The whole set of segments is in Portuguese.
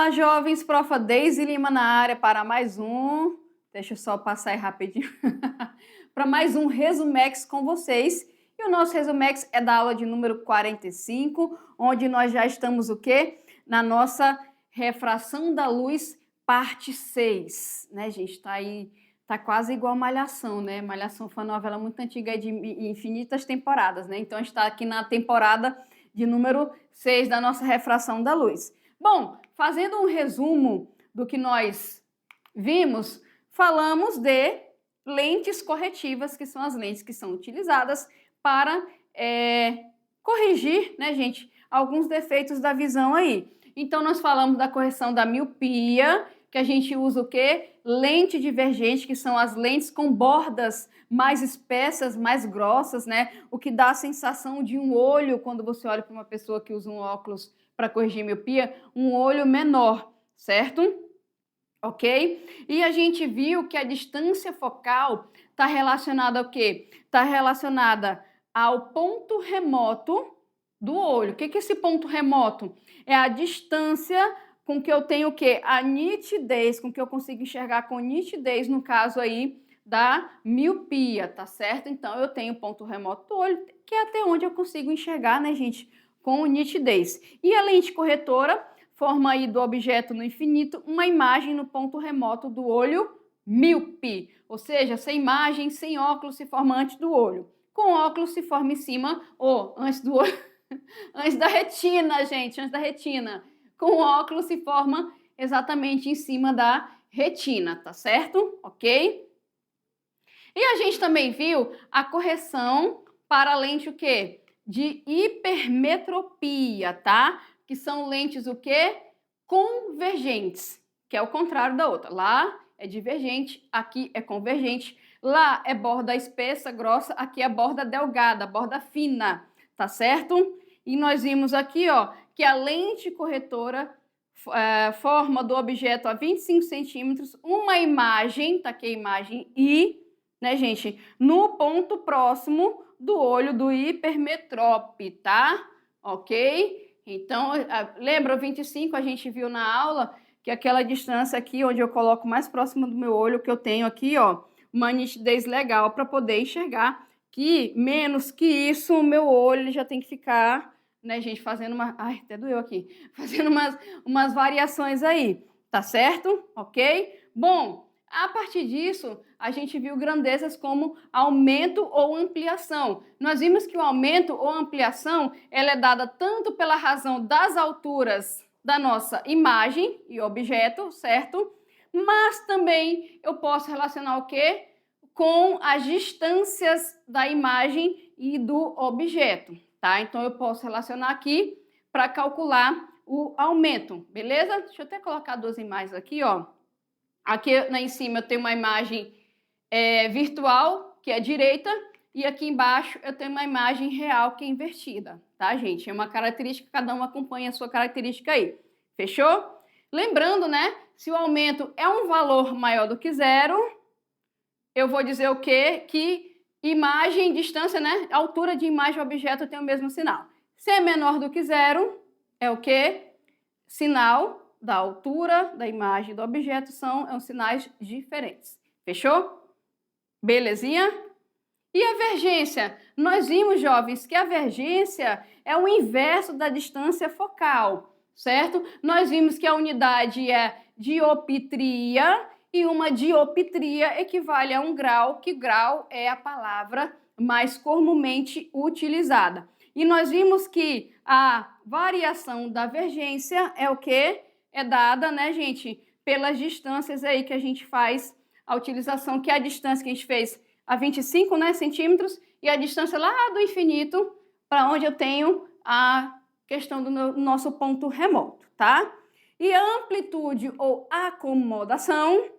Olá, jovens, profa Deise Lima na área para mais um, deixa eu só passar aí rapidinho, para mais um Resumex com vocês. E o nosso Resumex é da aula de número 45, onde nós já estamos o quê? Na nossa refração da luz, parte 6, né, gente? Tá aí, tá quase igual Malhação, né? Malhação foi uma novela muito antiga de infinitas temporadas, né? Então a gente está aqui na temporada de número 6 da nossa refração da luz. Bom, fazendo um resumo do que nós vimos, falamos de lentes corretivas, que são as lentes que são utilizadas para corrigir, né, gente, alguns defeitos da visão aí. Então, nós falamos da correção da miopia, que a gente usa o quê? Lente divergente, que são as lentes com bordas mais espessas, mais grossas, né? O que dá a sensação de um olho, quando você olha para uma pessoa que usa um óculos para corrigir miopia, um olho menor, certo? Ok? E a gente viu que a distância focal está relacionada ao quê? Está relacionada ao ponto remoto do olho. O que é esse ponto remoto? É a distância com que eu tenho o quê? A nitidez, com que eu consigo enxergar com nitidez, no caso aí da miopia, tá certo? Então, eu tenho o ponto remoto do olho, que é até onde eu consigo enxergar, né, gente, com nitidez. E a lente corretora forma aí do objeto no infinito uma imagem no ponto remoto do olho míope, ou seja, sem imagem, sem óculos, se forma antes do olho. Com óculos se forma em cima, ou antes do olho, antes da retina, gente, antes da retina. Com óculos se forma exatamente em cima da retina, tá certo? Ok? E a gente também viu a correção para a lente o quê? De hipermetropia, tá? Que são lentes o quê? Convergentes, que é o contrário da outra. Lá é divergente, aqui é convergente. Lá é borda espessa, grossa, aqui é borda delgada, borda fina, tá certo? E nós vimos aqui, ó, que a lente corretora forma do objeto a 25 centímetros uma imagem, tá aqui a imagem I, né, gente, no ponto próximo do olho do hipermetrópe, tá? Ok? Então, lembra o 25, a gente viu na aula que aquela distância aqui, onde eu coloco mais próximo do meu olho, que eu tenho aqui, ó, uma nitidez legal para poder enxergar, que menos que isso, o meu olho ele já tem que ficar, né, gente, fazendo uma... Ai, até doeu aqui. Fazendo umas variações aí, tá certo? Ok? Bom, a partir disso, a gente viu grandezas como aumento ou ampliação. Nós vimos que o aumento ou ampliação ela é dada tanto pela razão das alturas da nossa imagem e objeto, certo? Mas também eu posso relacionar o quê? Com as distâncias da imagem e do objeto, tá? Então eu posso relacionar aqui para calcular o aumento, beleza? Deixa eu até colocar duas imagens aqui, ó. Aqui lá em cima eu tenho uma imagem virtual, que é direita, e aqui embaixo eu tenho uma imagem real, que é invertida, tá, gente? É uma característica, cada um acompanha a sua característica aí. Fechou? Lembrando, né, se o aumento é um valor maior do que zero, eu vou dizer o quê? Que imagem, distância, né, altura de imagem e objeto tem o mesmo sinal. Se é menor do que zero, é o quê? Sinal da altura da imagem do objeto são sinais diferentes. Fechou? Belezinha? E a vergência? Nós vimos, jovens, que a vergência é o inverso da distância focal, certo? Nós vimos que a unidade é dioptria e uma dioptria equivale a um grau, que grau é a palavra mais comumente utilizada. E nós vimos que a variação da vergência é o quê? É dada, né, gente, pelas distâncias aí que a gente faz a utilização, que é a distância que a gente fez a 25, né, centímetros, e a distância lá do infinito para onde eu tenho a questão do nosso ponto remoto, tá? E a amplitude ou acomodação,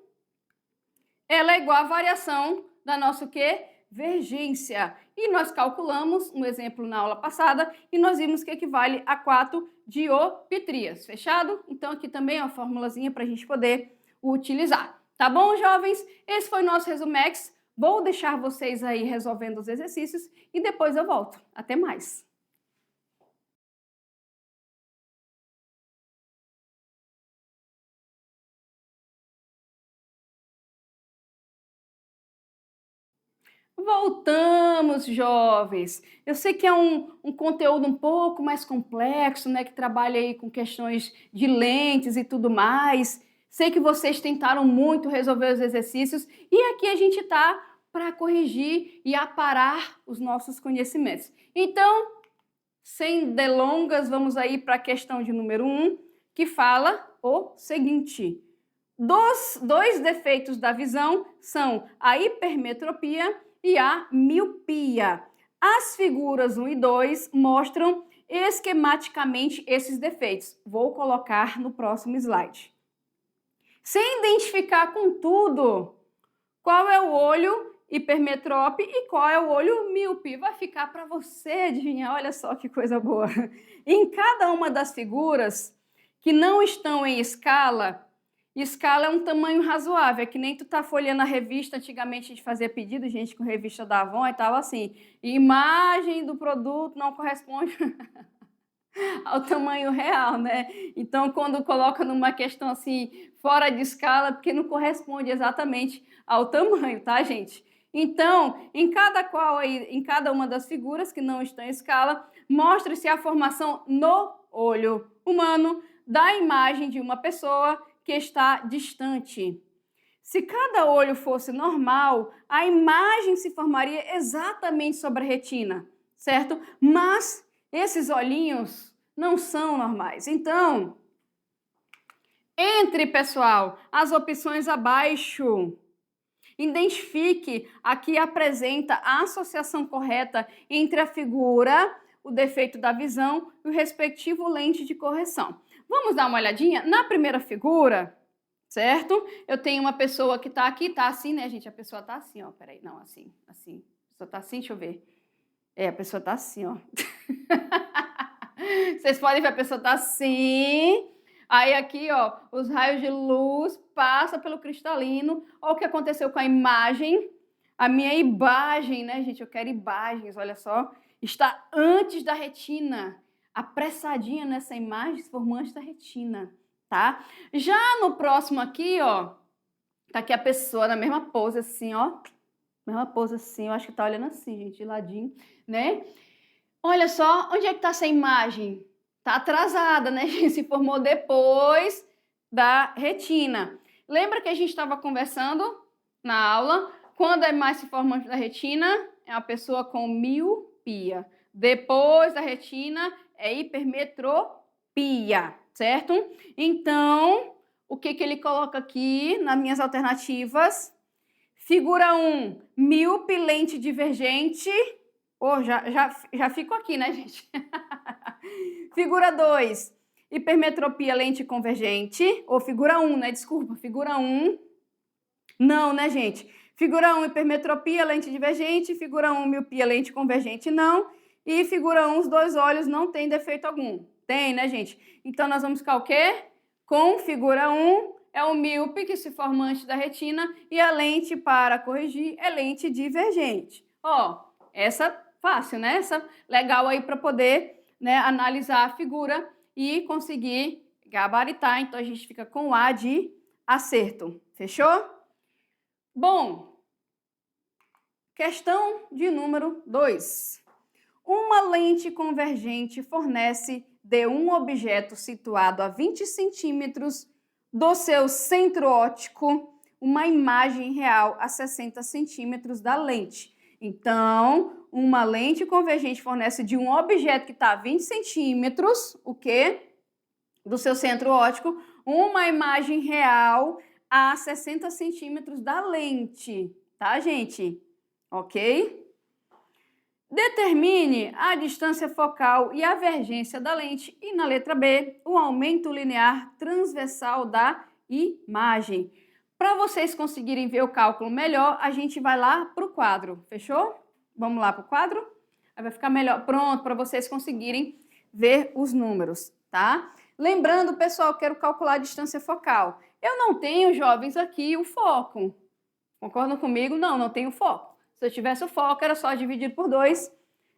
ela é igual à variação da nossa o quê? Vergência. E nós calculamos um exemplo na aula passada e nós vimos que equivale a 4 dioptrias. Fechado? Então aqui também é uma formulazinha para a gente poder utilizar. Tá bom, jovens? Esse foi o nosso Resumex. Vou deixar vocês aí resolvendo os exercícios e depois eu volto. Até mais! Voltamos, jovens. Eu sei que é um conteúdo um pouco mais complexo, né? Que trabalha aí com questões de lentes e tudo mais. Sei que vocês tentaram muito resolver os exercícios e aqui a gente está para corrigir e aparar os nossos conhecimentos. Então, sem delongas, vamos aí para a questão de número 1, que fala o seguinte. Dois defeitos da visão são a hipermetropia e a miopia. As figuras 1 e 2 mostram esquematicamente esses defeitos. Vou colocar no próximo slide. Sem identificar, contudo, qual é o olho hipermetrópe e qual é o olho míope, vai ficar para você adivinhar. Olha só que coisa boa. Em cada uma das figuras que não estão em escala é um tamanho razoável, é que nem tu tá folheando a revista, antigamente a gente fazia pedido, gente, com revista da Avon e tal, assim, imagem do produto não corresponde ao tamanho real, né? Então, quando coloca numa questão assim, fora de escala, porque não corresponde exatamente ao tamanho, tá, gente? Então, em cada uma das figuras que não estão em escala, mostra-se a formação no olho humano da imagem de uma pessoa que está distante. Se cada olho fosse normal, a imagem se formaria exatamente sobre a retina, certo? Mas esses olhinhos não são normais. Então, entre, pessoal, as opções abaixo. Identifique a que apresenta a associação correta entre a figura, o defeito da visão e o respectivo lente de correção. Vamos dar uma olhadinha? Na primeira figura, certo? Eu tenho uma pessoa que está aqui, tá assim, né, gente? A pessoa tá assim, ó, peraí, não, assim. A pessoa tá assim, deixa eu ver. A pessoa tá assim, ó. Vocês podem ver, a pessoa tá assim. Aí aqui, ó, os raios de luz passam pelo cristalino. Olha o que aconteceu com a imagem. A minha imagem, né, gente? Eu quero imagens, olha só. Está antes da retina. Apressadinha nessa imagem, se formou antes da retina, tá? Já no próximo aqui, ó, tá aqui a pessoa na mesma pose assim, ó. Mesma pose assim, eu acho que tá olhando assim, gente, de ladinho, né? Olha só, onde é que tá essa imagem? Tá atrasada, né, gente? Se formou depois da retina. Lembra que a gente estava conversando na aula? Quando a imagem se forma antes da retina, é uma pessoa com miopia. Depois da retina, é hipermetropia, certo? Então, o que ele coloca aqui nas minhas alternativas? Figura 1, míope, lente divergente. Oh, já fico aqui, né, gente? Figura 2, hipermetropia, lente convergente. Ou figura 1, né? Desculpa, figura 1. Não, né, gente? Figura 1, hipermetropia, lente divergente. Figura 1, miopia, lente convergente, não. E figura 1, os dois olhos não tem defeito algum. Tem, né, gente? Então, nós vamos ficar o quê? Com figura 1, é o míope que se forma antes da retina. E a lente para corrigir é lente divergente. Ó, essa fácil, né? Essa legal aí para poder, né, analisar a figura e conseguir gabaritar. Então, a gente fica com o A de acerto. Fechou? Bom, questão de número 2. Uma lente convergente fornece de um objeto situado a 20 centímetros do seu centro óptico uma imagem real a 60 centímetros da lente. Então, uma lente convergente fornece de um objeto que está a 20 centímetros, o quê? Do seu centro óptico, uma imagem real a 60 centímetros da lente, tá, gente? Ok? Determine a distância focal e a divergência da lente e, na letra B, o aumento linear transversal da imagem. Para vocês conseguirem ver o cálculo melhor, a gente vai lá para o quadro, fechou? Vamos lá para o quadro? Aí vai ficar melhor, pronto, para vocês conseguirem ver os números, tá? Lembrando, pessoal, quero calcular a distância focal. Eu não tenho, jovens, aqui o foco. Concordam comigo? Não, não tenho foco. Se eu tivesse o foco, era só dividir por 2,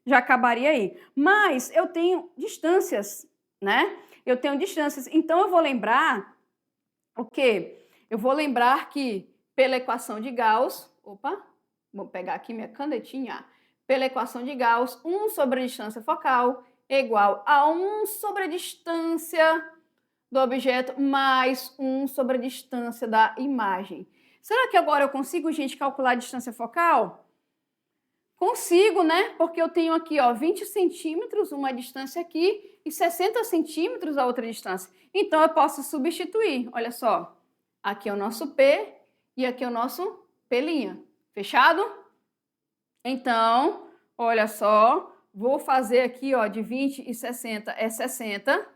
já acabaria aí. Mas eu tenho distâncias, né? Eu tenho distâncias. Então, eu vou lembrar o quê? Eu vou lembrar que pela equação de Gauss, vou pegar aqui minha canetinha, pela equação de Gauss, 1 sobre a distância focal é igual a 1 sobre a distância do objeto mais 1 sobre a distância da imagem. Será que agora eu consigo, gente, calcular a distância focal? Consigo, né? Porque eu tenho aqui, ó, 20 centímetros, uma distância aqui, e 60 centímetros a outra distância. Então, eu posso substituir. Olha só, aqui é o nosso P e aqui é o nosso P'. Fechado? Então, olha só, vou fazer aqui, ó, de 20 e 60 é 60.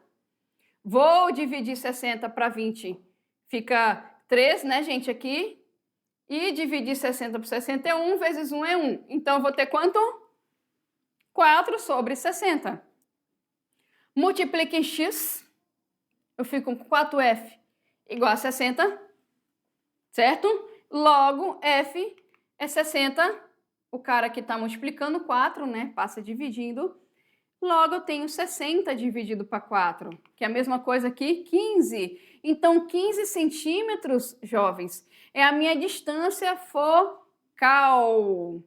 Vou dividir 60 para 20, fica 3, né, gente, aqui. E dividir 60 por 60 é 1, vezes 1 é 1. Então, eu vou ter quanto? 4 sobre 60. Multiplica em x, eu fico com 4f igual a 60, certo? Logo, f é 60, o cara aqui está multiplicando 4, né? Passa dividindo. Logo, eu tenho 60 dividido para 4, que é a mesma coisa aqui, 15. Então, 15 centímetros, jovens, é a minha distância focal.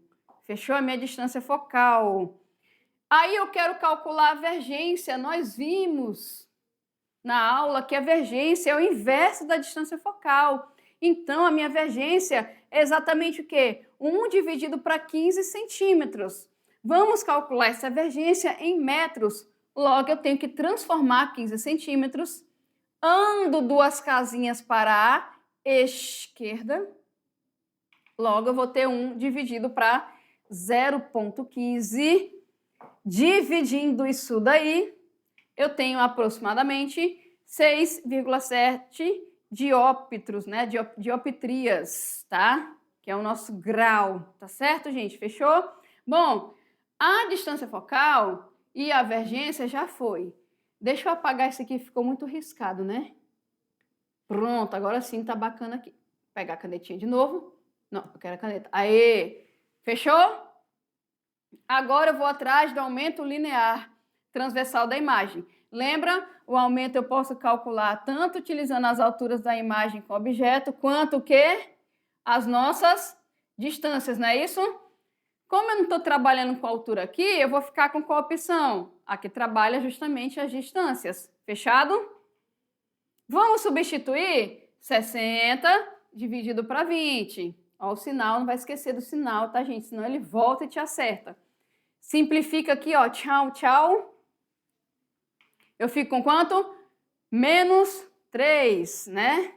Fechou? A minha distância focal. Aí eu quero calcular a vergência. Nós vimos na aula que a vergência é o inverso da distância focal. Então, a minha vergência é exatamente o quê? 1 dividido para 15 centímetros. Vamos calcular essa vergência em metros. Logo, eu tenho que transformar 15 centímetros. Ando 2 casinhas para a esquerda. Logo, eu vou ter 1 dividido para 0,15. Dividindo isso daí, eu tenho aproximadamente 6,7 dióptros, né? Dioptrias, tá? Que é o nosso grau, tá certo, gente? Fechou? Bom, a distância focal e a vergência já foi. Deixa eu apagar isso aqui, ficou muito riscado, né? Pronto, agora sim tá bacana aqui. Pegar a canetinha de novo. Não, eu quero a caneta. Aê! Fechou? Agora eu vou atrás do aumento linear transversal da imagem. Lembra? O aumento eu posso calcular tanto utilizando as alturas da imagem com o objeto, quanto o quê? As nossas distâncias, não é isso? Como eu não estou trabalhando com altura aqui, eu vou ficar com qual opção? A que trabalha justamente as distâncias. Fechado? Vamos substituir 60 dividido para 20. Ó, o sinal, não vai esquecer do sinal, tá, gente? Senão ele volta e te acerta. Simplifica aqui, ó, tchau, tchau. Eu fico com quanto? Menos 3, né?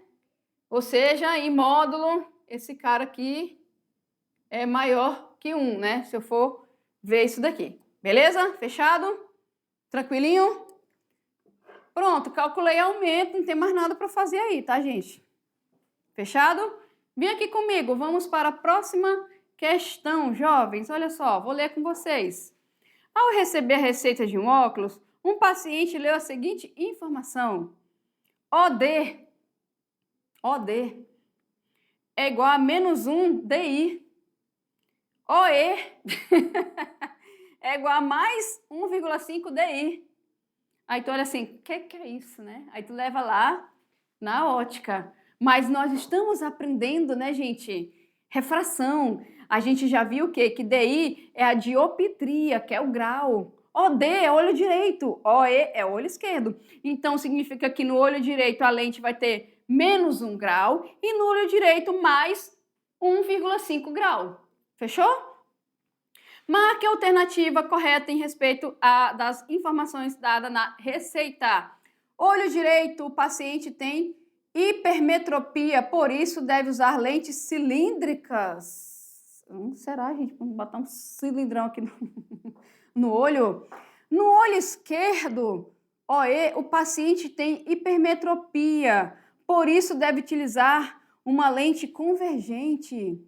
Ou seja, em módulo, esse cara aqui é maior que 1, né? Se eu for ver isso daqui. Beleza? Fechado? Tranquilinho? Pronto, calculei aumento, não tem mais nada para fazer aí, tá, gente? Fechado? Vem aqui comigo, vamos para a próxima questão, jovens. Olha só, vou ler com vocês. Ao receber a receita de um óculos, um paciente leu a seguinte informação. OD é igual a menos 1 DI. OE é igual a mais 1,5 DI. Aí tu olha assim, o que é isso, né? Aí tu leva lá na ótica. Mas nós estamos aprendendo, né, gente? Refração. A gente já viu o quê? Que DI é a dioptria, que é o grau. OD é olho direito, OE é olho esquerdo. Então, significa que no olho direito a lente vai ter menos 1 grau e no olho direito mais 1,5 grau. Fechou? Marque a alternativa correta em respeito das informações dadas na receita. Olho direito, o paciente tem hipermetropia, por isso deve usar lentes cilíndricas. Será, gente? Vamos botar um cilindrão aqui no olho. No olho esquerdo, OE, o paciente tem hipermetropia, por isso deve utilizar uma lente convergente.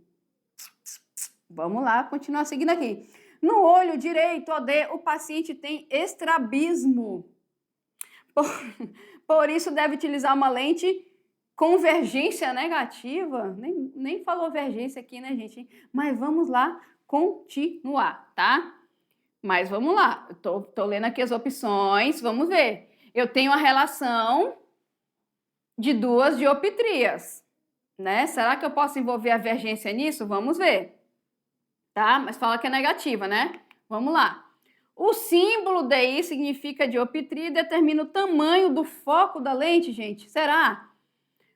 Vamos lá, continuar seguindo aqui. No olho direito, OD, o paciente tem estrabismo. Por isso deve utilizar uma lente convergência negativa. Nem falou vergência aqui, né, gente? Mas vamos lá continuar, tá? Mas vamos lá. Tô lendo aqui as opções, vamos ver. Eu tenho a relação de 2 dioptrias, né? Será que eu posso envolver a vergência nisso? Vamos ver. tá? Mas fala que é negativa, né? Vamos lá. O símbolo DI significa dioptria e determina o tamanho do foco da lente, gente. Será?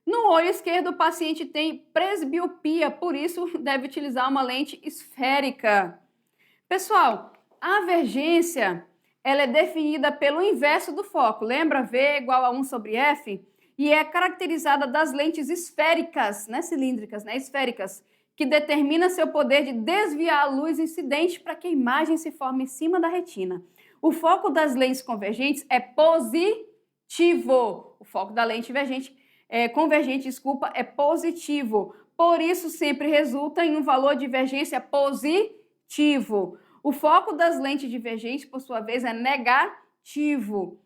No olho esquerdo, o paciente tem presbiopia, por isso deve utilizar uma lente esférica. Pessoal, a avergência ela é definida pelo inverso do foco. Lembra? V igual a 1 sobre F? E é caracterizada das lentes esféricas, né? Cilíndricas, né? Esféricas, que determina seu poder de desviar a luz incidente para que a imagem se forme em cima da retina. O foco das lentes convergentes é positivo. O foco da lente convergente, é positivo. Por isso, sempre resulta em um valor de divergência positivo. O foco das lentes divergentes, por sua vez, é negativo.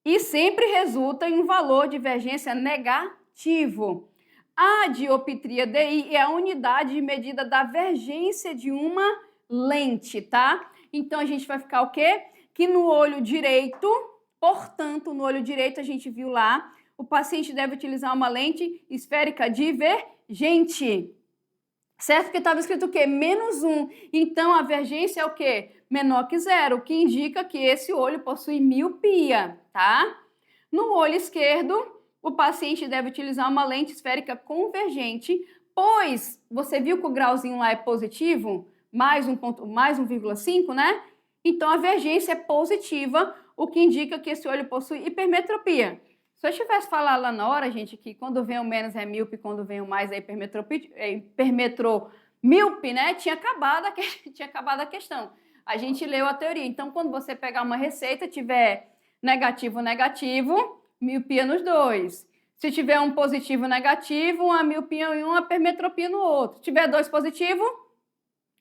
E sempre resulta em um valor de divergência negativo. A dioptria DI é a unidade de medida da vergência de uma lente, tá? Então, a gente vai ficar o quê? Que no olho direito, portanto, no olho direito, a gente viu lá, o paciente deve utilizar uma lente esférica divergente. Certo? Porque estava escrito o quê? -1. Então, a vergência é o quê? Menor que 0, o que indica que esse olho possui miopia, tá? No olho esquerdo, o paciente deve utilizar uma lente esférica convergente, pois você viu que o grauzinho lá é positivo, mais 1,5, né? Então, a vergência é positiva, o que indica que esse olho possui hipermetropia. Se eu tivesse falado lá na hora, gente, que quando vem o menos é míope, quando vem o mais é hipermetromíope, né? Tinha acabado a questão. A gente leu a teoria. Então, quando você pegar uma receita, tiver negativo, negativo, miopia nos dois. Se tiver um positivo, negativo, uma miopia em um, uma hipermetropia no outro. Se tiver dois positivo,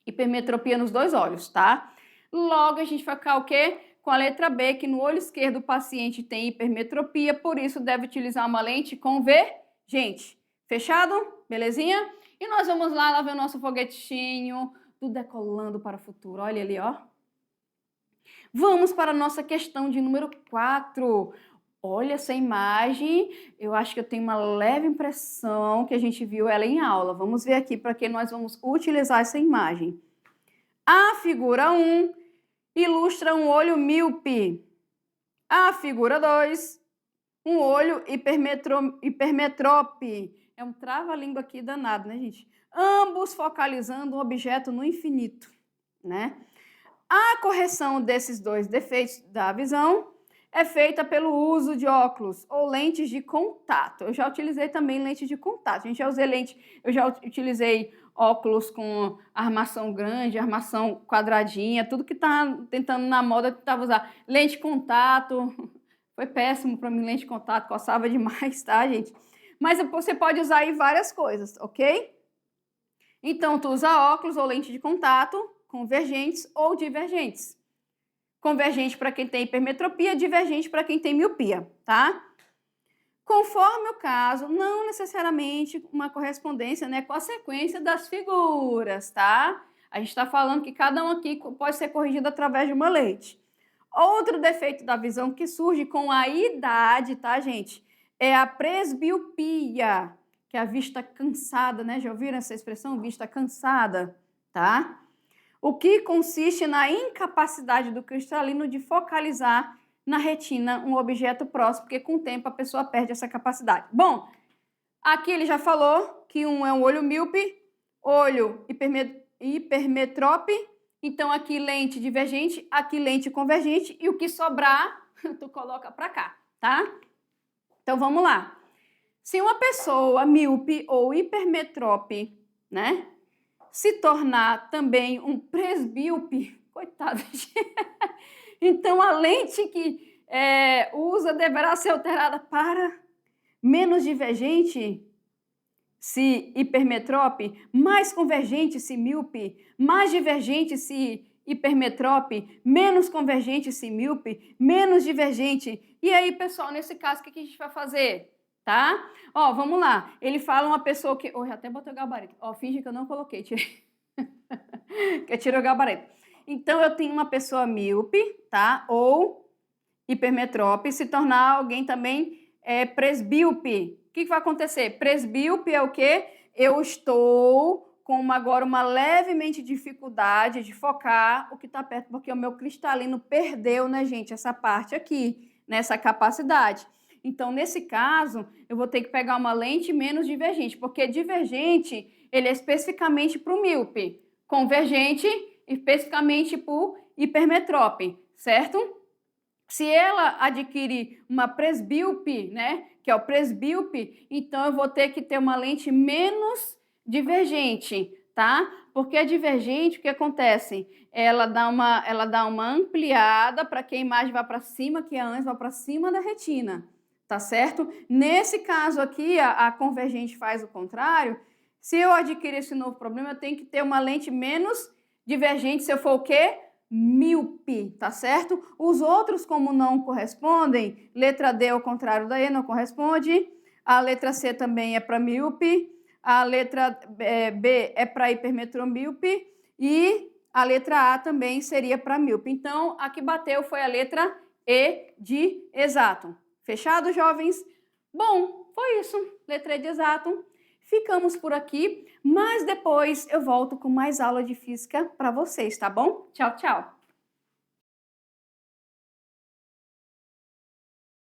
hipermetropia nos dois olhos, tá? Logo, a gente vai ficar o quê? Com a letra B, que no olho esquerdo o paciente tem hipermetropia, por isso deve utilizar uma lente convergente. Fechado? Belezinha? E nós vamos lá ver o nosso foguetinho, tudo decolando para o futuro. Olha ali, ó. Vamos para a nossa questão de número 4. Olha essa imagem, eu acho que eu tenho uma leve impressão que a gente viu ela em aula. Vamos ver aqui para que nós vamos utilizar essa imagem. A figura 1 ilustra um olho míope. A figura 2, um olho hipermetrópe. É um trava-língua aqui danado, né, gente? Ambos focalizando um objeto no infinito, né? A correção desses dois defeitos da visão é feita pelo uso de óculos ou lentes de contato. Eu já utilizei também lente de contato. Eu já utilizei óculos com armação grande, armação quadradinha, tudo que tá tentando na moda tentava usar. Lente de contato, foi péssimo para mim, lente de contato, coçava demais, tá, gente? Mas você pode usar aí várias coisas, ok? Então, tu usa óculos ou lente de contato convergentes ou divergentes. Convergente para quem tem hipermetropia, divergente para quem tem miopia, tá? Conforme o caso, não necessariamente uma correspondência, né, com a sequência das figuras, tá? A gente está falando que cada um aqui pode ser corrigido através de uma lente. Outro defeito da visão que surge com a idade, tá, gente? É a presbiopia, que é a vista cansada, né? Já ouviram essa expressão? Vista cansada, tá? O que consiste na incapacidade do cristalino de focalizar na retina um objeto próximo, porque com o tempo a pessoa perde essa capacidade. Bom, aqui ele já falou que um é um olho míope, olho hipermetrópe, então aqui lente divergente, aqui lente convergente, e o que sobrar, tu coloca para cá, tá? Então vamos lá. Se uma pessoa míope ou hipermetrópe, né, se tornar também um presbíope, coitado, então a lente que usa deverá ser alterada para menos divergente, se hipermetrópe, mais convergente, se míope, mais divergente, se hipermetrópe, menos convergente, se míope, menos divergente. E aí, pessoal, nesse caso, o que a gente vai fazer? Tá? Ó, vamos lá. Ele fala uma pessoa que... Oh, até botei o gabarito. Ó, finge que eu não coloquei. Tirei. Que eu tirei o gabarito. Então, eu tenho uma pessoa míope, tá? Ou hipermetrópe, se tornar alguém também presbíope. O que vai acontecer? Presbíope é o quê? Eu estou com com agora uma levemente dificuldade de focar o que está perto, porque o meu cristalino perdeu, né, gente, essa parte aqui, nessa capacidade. Então, nesse caso, eu vou ter que pegar uma lente menos divergente, porque divergente, ele é especificamente para o míope, convergente, especificamente para o hipermetrópe, certo? Se ela adquirir uma presbíope, né, que é o presbíope, então eu vou ter que ter uma lente menos divergente, tá? Porque a divergente, o que acontece? Ela dá uma ampliada para que a imagem vá para cima, que a ânsia vá para cima da retina, tá certo? Nesse caso aqui, a convergente faz o contrário. Se eu adquirir esse novo problema, eu tenho que ter uma lente menos divergente, se eu for o quê? Míope, tá certo? Os outros, como não correspondem, letra D ao contrário da E não corresponde, a letra C também é para míope, a letra B é para hipermetromíope e a letra A também seria para míope. Então, a que bateu foi a letra E de exato. Fechado, jovens? Bom, foi isso. Letra E de exato. Ficamos por aqui, mas depois eu volto com mais aula de física para vocês, tá bom? Tchau, tchau!